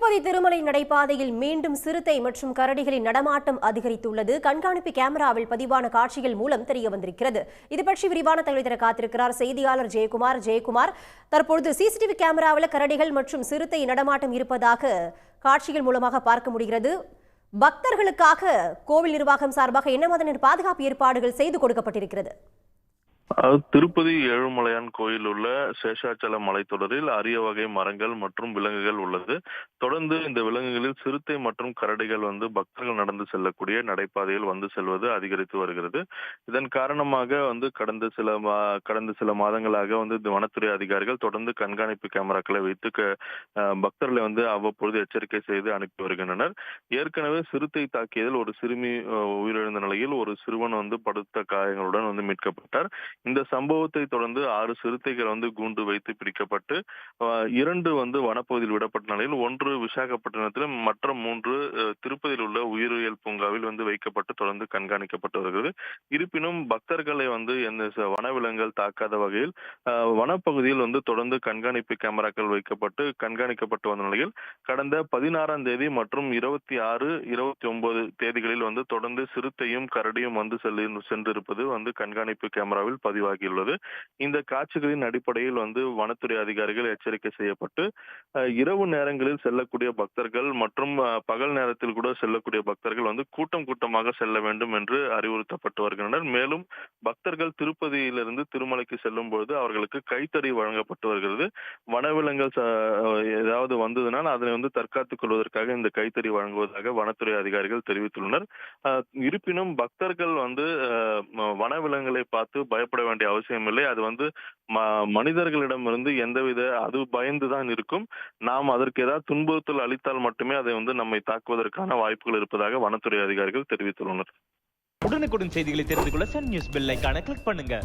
திருப்பதி திருமலை நடைபாதையில் மீண்டும் சிறுத்தை மற்றும் கரடிகளின் நடமாட்டம் அதிகரித்துள்ளது. கண்காணிப்பு கேமராவில் பதிவான காட்சிகள் மூலம் தெரிய வந்திருக்கிறது. இது பற்றி விரிவான தகவல் தர காத்திருக்கிறார் செய்தியாளர் ஜெயக்குமார். தற்பொழுது சிசிடிவி கேமராவில் கரடிகள் மற்றும் சிறுத்தை நடமாட்டம் இருப்பதாக காட்சிகள் மூலமாக பார்க்க முடிகிறது. பக்தர்களுக்காக கோவில் நிர்வாகம் சார்பாக என்ன மாதிரியான பாதுகாப்பு ஏற்பாடுகள் செய்து கொடுக்கப்பட்டிருக்கிறது? திருப்பதி ஏழுமலையான் கோயில் உள்ள சேஷாச்சல மலைத்தொடரில் அரிய வகை மரங்கள் மற்றும் விலங்குகள் உள்ளது. தொடர்ந்து இந்த விலங்குகளில் சிறுத்தை மற்றும் கரடிகள் பக்தர்கள் நடந்து செல்லக்கூடிய நடைபாதையில் செல்வது அதிகரித்து வருகிறது. இதன் காரணமாக கடந்த சில மாதங்களாக இந்த வனத்துறை அதிகாரிகள் தொடர்ந்து கண்காணிப்பு கேமராக்களை வைத்து பக்தர்களை அவ்வப்பொழுது எச்சரிக்கை செய்து அனுப்பி வருகின்றனர். ஏற்கனவே சிறுத்தை தாக்கியதில் ஒரு சிறுமி உயிரிழந்த நிலையில் ஒரு சிறுவன் படுத்த காயங்களுடன் மீட்கப்பட்டார். இந்த சம்பவத்தை தொடர்ந்து 6 சிறுத்தைகள் கூண்டு வைத்து பிடிக்கப்பட்டு 2 வனப்பகுதியில் விடப்பட்ட நிலையில் 1 விசாகப்பட்டினத்திலும் மற்ற 3 திருப்பதியில் உள்ள உயிரியல் பூங்காவில் வைக்கப்பட்டு தொடர்ந்து கண்காணிக்கப்பட்டு வருகிறது. இருப்பினும் பக்தர்களை எந்த வனவிலங்குகள் தாக்காத வகையில் வனப்பகுதியில் தொடர்ந்து கண்காணிப்பு கேமராக்கள் வைக்கப்பட்டு கண்காணிக்கப்பட்டு வந்த நிலையில் கடந்த 16ஆம் தேதி மற்றும் 26, 29 தேதிகளில் தொடர்ந்து சிறுத்தையும் கரடியும் சென்றிருப்பது கண்காணிப்பு கேமராவில் பதிவாகியுள்ளது. இந்த காட்சிகளின் அடிப்படையில் வனத்துறை அதிகாரிகள் எச்சரிக்கை செய்யப்பட்டு இரவு நேரங்களில் செல்லக்கூடிய பக்தர்கள் மற்றும் பகல் நேரத்தில் கூட செல்லக்கூடிய பக்தர்கள் கூட்டமாக செல்ல வேண்டும் என்று அறிவுறுத்தப்பட்டு வருகின்றனர். மேலும் பக்தர்கள் திருப்பதியிலிருந்து திருமலைக்கு செல்லும் பொழுது அவர்களுக்கு கைத்தறி வழங்கப்பட்டு வருகிறது. வனவிலங்குகள் ஏதாவது வந்ததுனால் அதனை தற்காத்துக் கொள்வதற்காக இந்த கைத்தறி வழங்குவதாக வனத்துறை அதிகாரிகள் தெரிவித்துள்ளனர். இருப்பினும் பக்தர்கள் வனவிலங்குகளை பார்த்து பயப்பட வேண்டிய அவசியம் இல்லை. அது மனிதர்களிடமிருந்து எந்தவித அது பயந்துதான் இருக்கும். நாம் அதற்கு ஏதாவது துன்புறுத்தல் அளித்தால் மட்டுமே அதை நம்மை தாக்குவதற்கான வாய்ப்புகள் இருப்பதாக வனத்துறை அதிகாரிகள் தெரிவித்துள்ளனர். உடனுக்குடன் செய்திகளை தெரிந்து கொள்ள சன் நியூஸ் பெல் ஐகானை கிளிக் பண்ணுங்க.